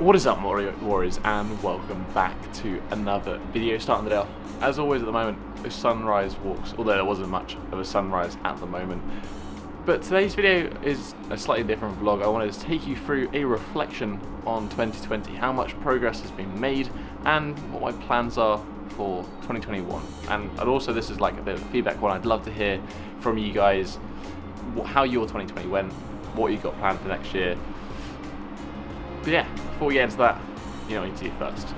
What is up, Warriors, and welcome back to another video. Starting the day off, as always at the moment, with sunrise walks, although there wasn't much of a sunrise at the moment. But today's video is a slightly different vlog. I wanted to take you through a reflection on 2020, how much progress has been made, and what my plans are for 2021. And also, this is like a bit of a feedback one. I'd love to hear from you guys how your 2020 went, what you got planned for next year. But yeah, before we get into that, you know what you need to do first.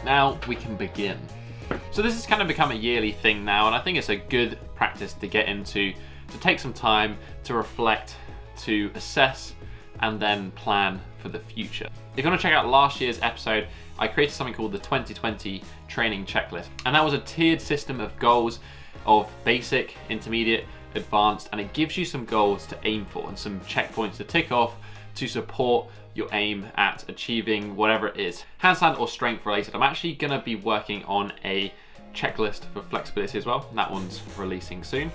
Now we can begin. So this has kind of become a yearly thing now, and I think it's a good practice to get into, to take some time to reflect, to assess, and then plan for the future. If you want to check out last year's episode, I created something called the 2020 training checklist, and that was a tiered system of goals of basic, intermediate, advanced, and it gives you some goals to aim for and some checkpoints to tick off to support your aim at achieving whatever it is, handstand or strength related. I'm actually gonna be working on a checklist for flexibility as well. That one's releasing soon.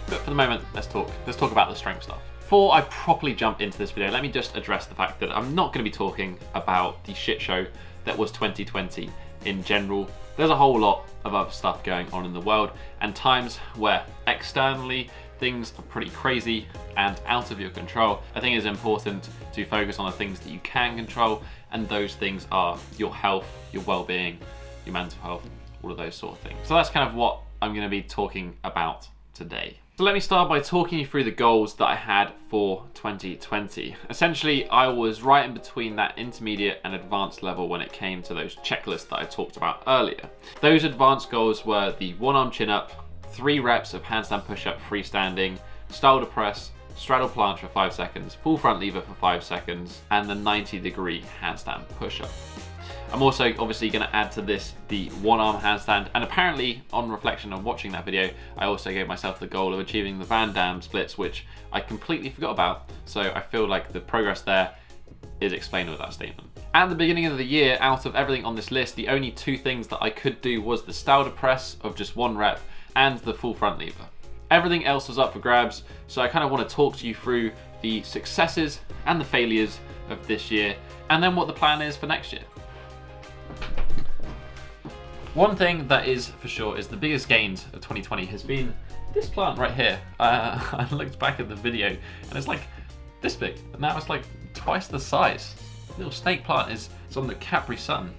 But for the moment, let's talk about the strength stuff. Before I properly jump into this video, let me just address the fact that I'm not gonna be talking about the shit show that was 2020 in general. There's a whole lot of other stuff going on in the world, and times where externally things are pretty crazy and out of your control. I think it's important to focus on the things that you can control, and those things are your health, your well-being, your mental health, all of those sort of things. So that's kind of what I'm going to be talking about today. So let me start by talking you through the goals that I had for 2020. Essentially, I was right in between that intermediate and advanced level when it came to those checklists that I talked about earlier. Those advanced goals were the one-arm chin-up, 3 reps of handstand push-up freestanding, stalder press, straddle planche for 5 seconds, full front lever for 5 seconds, and the 90-degree handstand push-up. I'm also obviously going to add to this the one-arm handstand, and apparently on reflection on watching that video, I also gave myself the goal of achieving the Van Damme splits, which I completely forgot about, so I feel like the progress there is explained with that statement. At the beginning of the year, out of everything on this list, the only 2 things that I could do was the stalder press of just 1 rep and the full front lever. Everything else was up for grabs, so I kind of want to talk to you through the successes and the failures of this year, and then what the plan is for next year. One thing that is for sure is the biggest gains of 2020 has been this plant right here. I looked back at the video and it's like this big, and now it's like twice the size. Little snake plant is on the Capri Sun.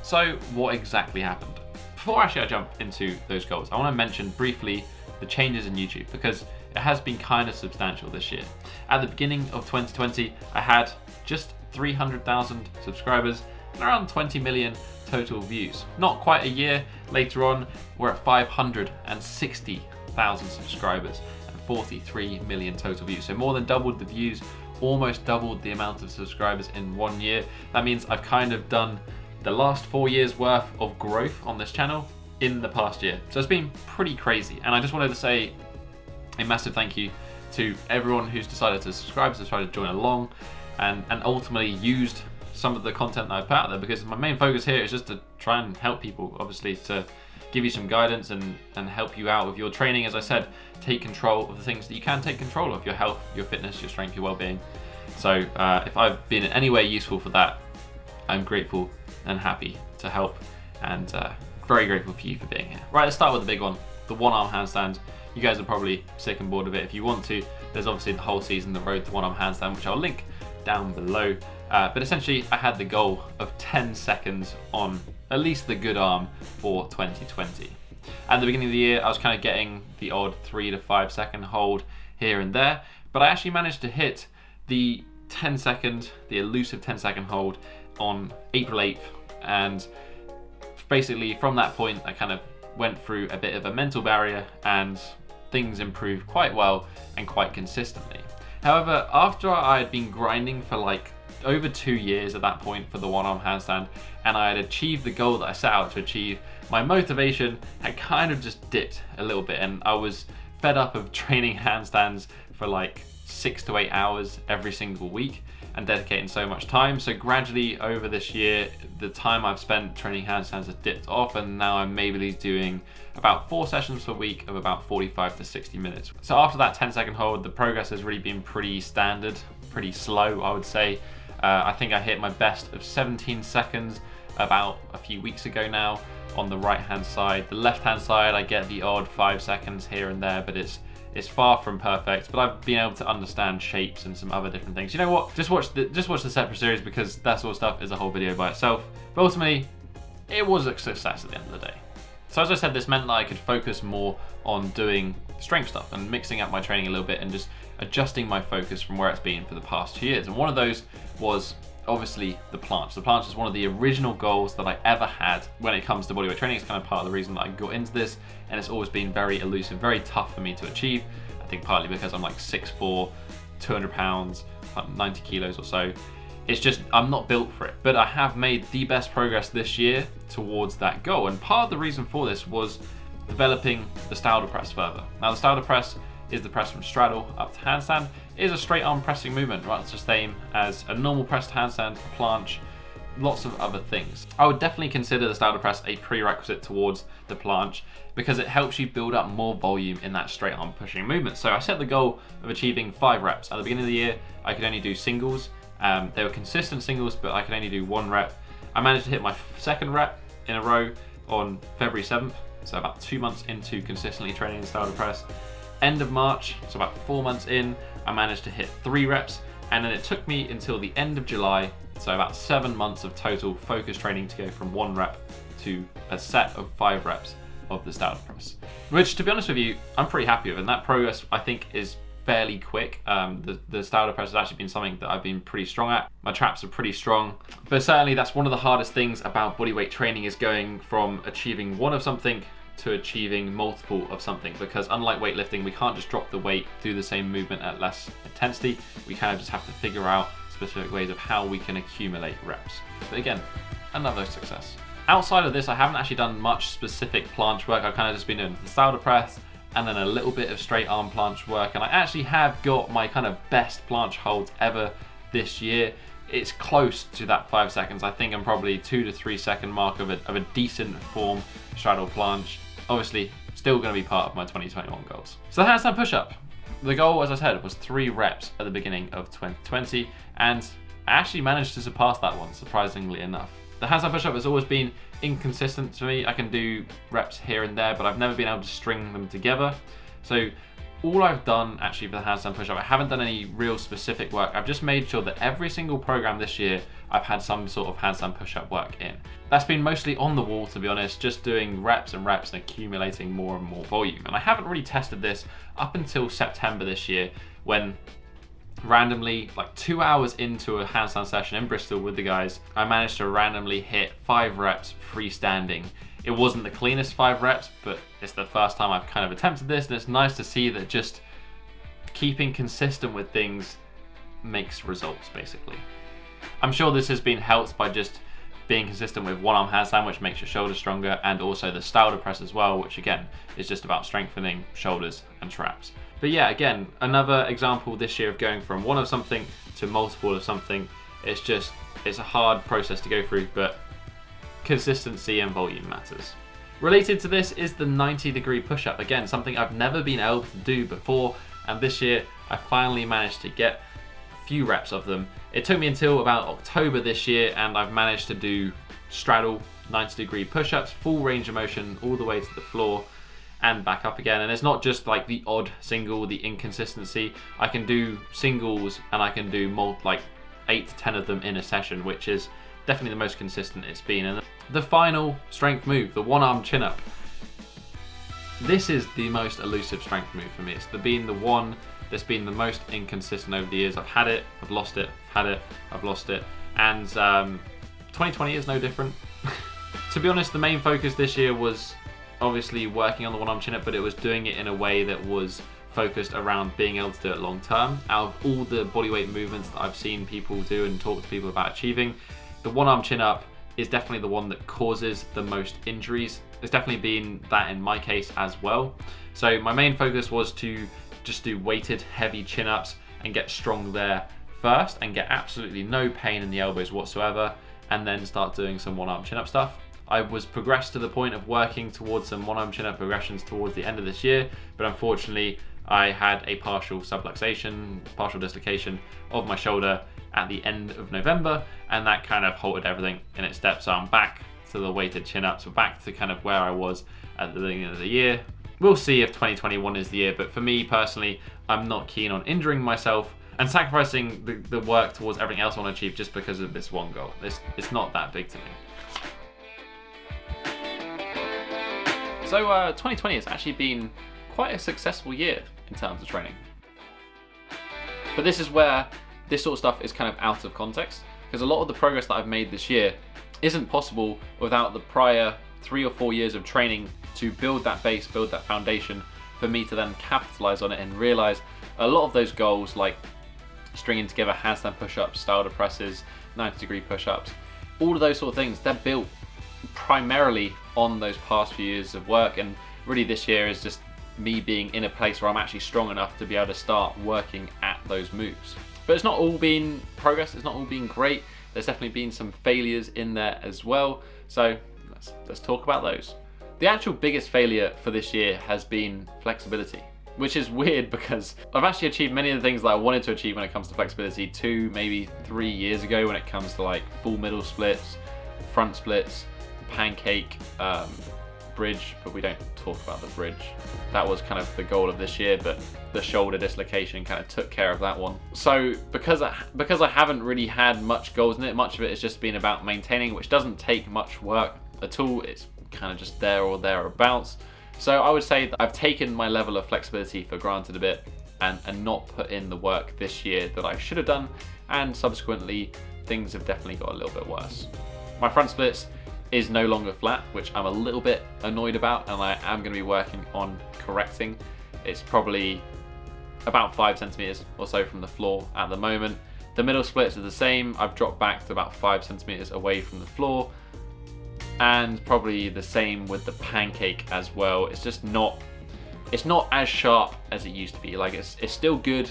So what exactly happened? Before actually I jump into those goals, I want to mention briefly the changes in YouTube, because it has been kind of substantial this year. At the beginning of 2020, I had just 300,000 subscribers and around 20 million total views. Not quite a year later on, we're at 560,000 subscribers and 43 million total views. So more than doubled the views, almost doubled the amount of subscribers in 1 year. That means I've kind of done the last 4 years worth of growth on this channel in the past year. So it's been pretty crazy. And I just wanted to say a massive thank you to everyone who's decided to subscribe, decided to join along, and ultimately used some of the content that I put out there, because my main focus here is just to try and help people, obviously, to give you some guidance and help you out with your training. As I said, take control of the things that you can take control of, your health, your fitness, your strength, your well-being. So if I've been in any way useful for that, I'm grateful and happy to help, and very grateful for you for being here. Right, let's start with the big one, the one-arm handstand. You guys are probably sick and bored of it. If you want to, there's obviously the whole season, the road to one-arm handstand, which I'll link down below. But essentially, I had the goal of 10 seconds on at least the good arm for 2020. At the beginning of the year, I was kind of getting the odd 3 to 5 second hold here and there, but I actually managed to hit the 10 second, the elusive 10-second hold on April 8th, and basically from that point I kind of went through a bit of a mental barrier and things improved quite well and quite consistently. However, after I had been grinding for like over 2 years at that point for the one-arm handstand, and I had achieved the goal that I set out to achieve, my motivation had kind of just dipped a little bit, and I was fed up of training handstands for like 6 to 8 hours every single week and dedicating so much time. So gradually over this year, the time I've spent training handstands has dipped off, and now I'm maybe doing about 4 sessions per week of about 45 to 60 minutes. So after that 10-second hold, the progress has really been pretty standard, pretty slow, I would say. I think I hit my best of 17 seconds about a few weeks ago now on the right hand side. The left hand side, I get the odd 5 seconds here and there, but it's far from perfect. But I've been able to understand shapes and some other different things. You know what? Just watch the separate series, because that sort of stuff is a whole video by itself. But ultimately, it was a success at the end of the day. So as I said, this meant that I could focus more on doing strength stuff and mixing up my training a little bit and just adjusting my focus from where it's been for the past 2 years. And one of those was obviously the planche. The planche is one of the original goals that I ever had when it comes to bodyweight training. It's kind of part of the reason that I got into this, and it's always been very elusive, very tough for me to achieve. I think partly because I'm like 6'4", 200 pounds, 90 kilos or so. It's just, I'm not built for it. But I have made the best progress this year towards that goal. And part of the reason for this was developing the stalder press further. Now the stalder press is the press from straddle up to handstand. It is a straight arm pressing movement, right? It's the same as a normal press to handstand, planche, lots of other things. I would definitely consider the stalder press a prerequisite towards the planche, because it helps you build up more volume in that straight arm pushing movement. So I set the goal of achieving 5 reps. At the beginning of the year, I could only do singles. They were consistent singles, but I could only do 1 rep. I managed to hit my 2nd rep in a row on February 7th, so about 2 months into consistently training the stalder press. End of March, so about 4 months in, I managed to hit 3 reps, and then it took me until the end of July, so about 7 months of total focused training to go from 1 rep to a set of 5 reps of the stalder press. Which, to be honest with you, I'm pretty happy with, and that progress I think is fairly quick. The stalder press has actually been something that I've been pretty strong at. My traps are pretty strong, but certainly that's one of the hardest things about bodyweight training, is going from achieving 1 of something to achieving multiple of something, because unlike weightlifting, we can't just drop the weight, do the same movement at less intensity. We kind of just have to figure out specific ways of how we can accumulate reps. But again, another success. Outside of this, I haven't actually done much specific planche work. I've kind of just been doing the stalder press and then a little bit of straight arm planche work, and I actually have got my kind of best planche holds ever this year. It's close to that 5 seconds. I think I'm probably 2 to 3 second mark of a decent form straddle planche. Obviously, still going to be part of my 2021 goals. So the handstand push-up. The goal, as I said, was 3 reps at the beginning of 2020, and I actually managed to surpass that one, surprisingly enough. The handstand push-up has always been inconsistent to me. I can do reps here and there, but I've never been able to string them together. So all I've done actually for the handstand push-up, I haven't done any real specific work. I've just made sure that every single program this year, I've had some sort of handstand push-up work in. That's been mostly on the wall, to be honest, just doing reps and reps and accumulating more and more volume. And I haven't really tested this up until September this year, when randomly, like 2 hours into a handstand session in Bristol with the guys, I managed to randomly hit 5 reps freestanding. It wasn't the cleanest 5 reps, but it's the first time I've kind of attempted this, and it's nice to see that just keeping consistent with things makes results, basically. I'm sure this has been helped by just being consistent with one-arm handstand, which makes your shoulders stronger, and also the stalder press as well, which again is just about strengthening shoulders and traps. But yeah, again, another example this year of going from 1 of something to multiple of something. It's a hard process to go through, but consistency and volume matters. Related to this is the 90-degree push-up. Again, something I've never been able to do before, and this year I finally managed to get a few reps of them. It took me until about October this year, and I've managed to do straddle 90-degree push-ups, full range of motion all the way to the floor and back up again. And it's not just like the odd single, the inconsistency. I can do singles, and I can do like 8 to 10 of them in a session, which is definitely the most consistent it's been. And the final strength move, the one-arm chin-up. This is the most elusive strength move for me. It's been the one that's been the most inconsistent over the years. I've had it, I've lost it, I've had it, I've lost it. And 2020 is no different. To be honest, the main focus this year was obviously working on the one-arm chin-up, but it was doing it in a way that was focused around being able to do it long term. Out of all the bodyweight movements that I've seen people do and talk to people about achieving, the one arm chin up is definitely the one that causes the most injuries. It's definitely been that in my case as well. So my main focus was to just do weighted heavy chin ups and get strong there first and get absolutely no pain in the elbows whatsoever, and then start doing some one arm chin up stuff. I was progressed to the point of working towards some one arm chin up progressions towards the end of this year, but unfortunately I had a partial subluxation, partial dislocation of my shoulder at the end of November, and that kind of halted everything in its steps. So I'm back to the weighted chin ups, so back to kind of where I was at the beginning of the year. We'll see if 2021 is the year, but for me personally, I'm not keen on injuring myself and sacrificing the work towards everything else I want to achieve just because of this one goal. It's not that big to me. So 2020 has actually been quite a successful year in terms of training. But this is where this sort of stuff is kind of out of context, because a lot of the progress that I've made this year isn't possible without the prior 3 or 4 years of training to build that base, build that foundation, for me to then capitalize on it and realize a lot of those goals, like stringing together handstand push-ups, stalder presses, 90-degree push-ups, all of those sort of things, they're built primarily on those past few years of work. And really this year is just me being in a place where I'm actually strong enough to be able to start working at those moves. But it's not all been progress, it's not all been great. There's definitely been some failures in there as well. So let's talk about those. The actual biggest failure for this year has been flexibility, which is weird because I've actually achieved many of the things that I wanted to achieve when it comes to flexibility 2, maybe 3 years ago, when it comes to like full middle splits, front splits, pancake, bridge, but we don't talk about the bridge. That was kind of the goal of this year, but the shoulder dislocation kind of took care of that one. So because I haven't really had much goals in it, much of it has just been about maintaining, which doesn't take much work at all. It's kind of just there or thereabouts. So I would say that I've taken my level of flexibility for granted a bit and not put in the work this year that I should have done, and subsequently things have definitely got a little bit worse. My front splits is no longer flat, which I'm a little bit annoyed about, and I am going to be working on correcting. It's probably about 5 centimeters or so from the floor at the moment. The middle splits are the same. I've dropped back to about 5 centimeters away from the floor, and probably the same with the pancake as well. It's just not as sharp as it used to be. Like it's still good.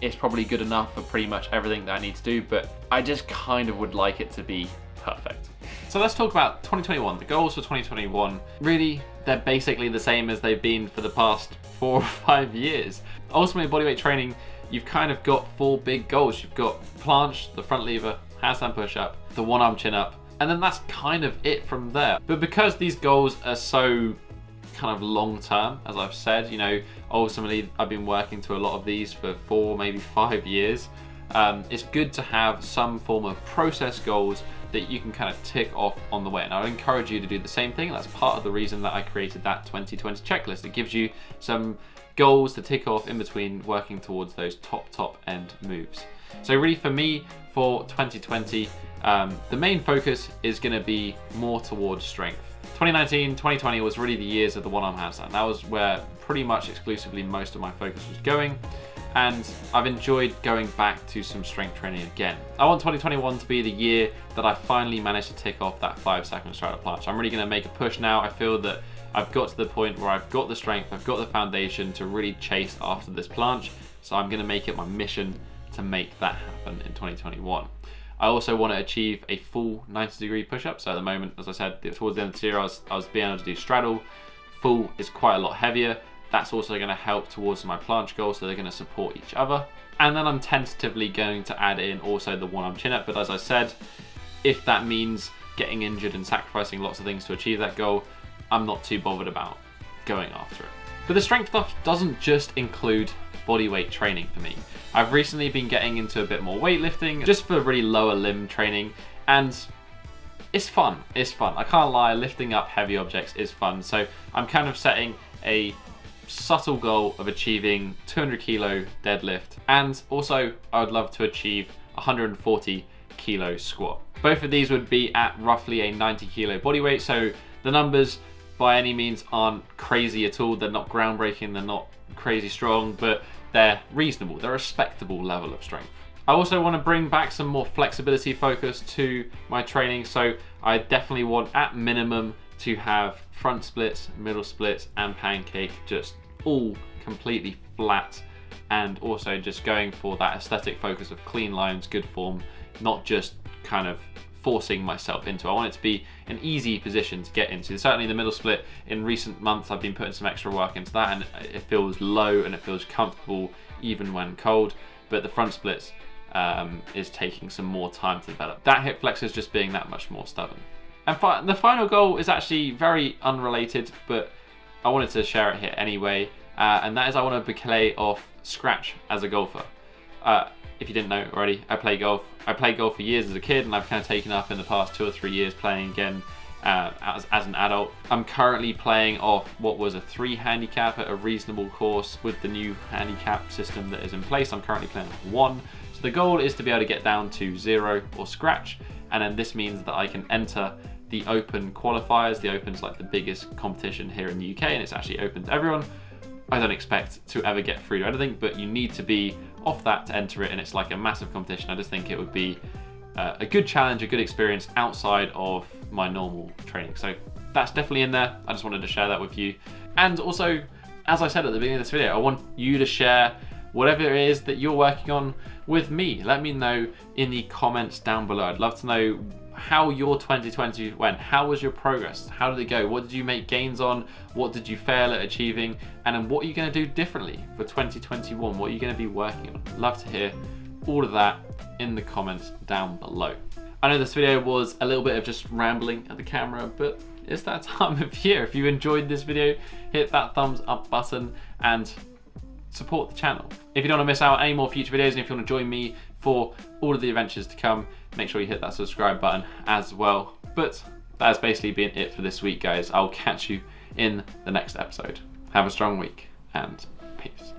It's probably good enough for pretty much everything that I need to do, but I just kind of would like it to be perfect. So let's talk about 2021. The goals for 2021, really, they're basically the same as they've been for the past 4 or 5 years. Ultimately, bodyweight training, you've kind of got 4 big goals. You've got planche, the front lever, handstand push-up, the one-arm chin-up, and then that's kind of it from there. But because these goals are so kind of long-term, as I've said, you know, ultimately I've been working to a lot of these for 4, maybe 5 years. It's good to have some form of process goals that you can kind of tick off on the way. And I would encourage you to do the same thing. That's part of the reason that I created that 2020 checklist. It gives you some goals to tick off in between working towards those top end moves. So really for me, for 2020, the main focus is gonna be more towards strength. 2019, 2020 was really the years of the one-arm handstand. That was where pretty much exclusively most of my focus was going. And I've enjoyed going back to some strength training again. I want 2021 to be the year that I finally managed to tick off that 5-second straddle planche. I'm really gonna make a push now. I feel that I've got to the point where I've got the strength, I've got the foundation to really chase after this planche. So I'm gonna make it my mission to make that happen in 2021. I also want to achieve a full 90-degree push-up. So at the moment, as I said, towards the end of the year, I was being able to do straddle. Full is quite a lot heavier. That's also going to help towards my planche goal, so they're going to support each other. And then I'm tentatively going to add in also the one-arm chin-up, but as I said, if that means getting injured and sacrificing lots of things to achieve that goal, I'm not too bothered about going after it. But the strength stuff doesn't just include bodyweight training for me. I've recently been getting into a bit more weightlifting, just for really lower limb training, and it's fun. It's fun. I can't lie, lifting up heavy objects is fun. So I'm kind of setting a subtle goal of achieving 200 kilo deadlift, and also I would love to achieve 140 kilo squat. Both of these would be at roughly a 90 kilo body weight, so the numbers by any means aren't crazy at all. They're not groundbreaking, they're not crazy strong, but they're reasonable. They're a respectable level of strength. I also want to bring back some more flexibility focus to my training, so I definitely want, at minimum, to have front splits, middle splits, and pancake just all completely flat, and also just going for that aesthetic focus of clean lines, good form, not just kind of forcing myself into. I want it to be an easy position to get into. Certainly the middle split, in recent months I've been putting some extra work into that, and it feels low and it feels comfortable even when cold, but the front splits is taking some more time to develop. That hip flexor is just being that much more stubborn. And the final goal is actually very unrelated, but I wanted to share it here anyway, and that is I want to play off scratch as a golfer. If you didn't know already, I play golf. I played golf for years as a kid, and I've kind of taken up in the past 2 or 3 years playing again as an adult. I'm currently playing off what was a 3 handicap at a reasonable course. With the new handicap system that is in place, I'm currently playing off 1. So the goal is to be able to get down to 0 or scratch, and then this means that I can enter the Open qualifiers. The Open's like the biggest competition here in the UK, and it's actually open to everyone. I don't expect to ever get through to anything, but you need to be off that to enter it, and it's like a massive competition. I just think it would be a good challenge, a good experience outside of my normal training. So that's definitely in there. I just wanted to share that with you. And also, as I said at the beginning of this video, I want you to share whatever it is that you're working on with me. Let me know in the comments down below. I'd love to know how your 2020 went. How was your progress? How did it go? What did you make gains on? What did you fail at achieving? And then what are you going to do differently for 2021? What are you going to be working on? Love to hear all of that in the comments down below. I know this video was a little bit of just rambling at the camera, but it's that time of year. If you enjoyed this video, hit that thumbs up button and support the channel. If you don't want to miss out on any more future videos, and if you want to join me for all of the adventures to come, make sure you hit that subscribe button as well. But that's basically been it for this week, guys. I'll catch you in the next episode. Have a strong week, and peace.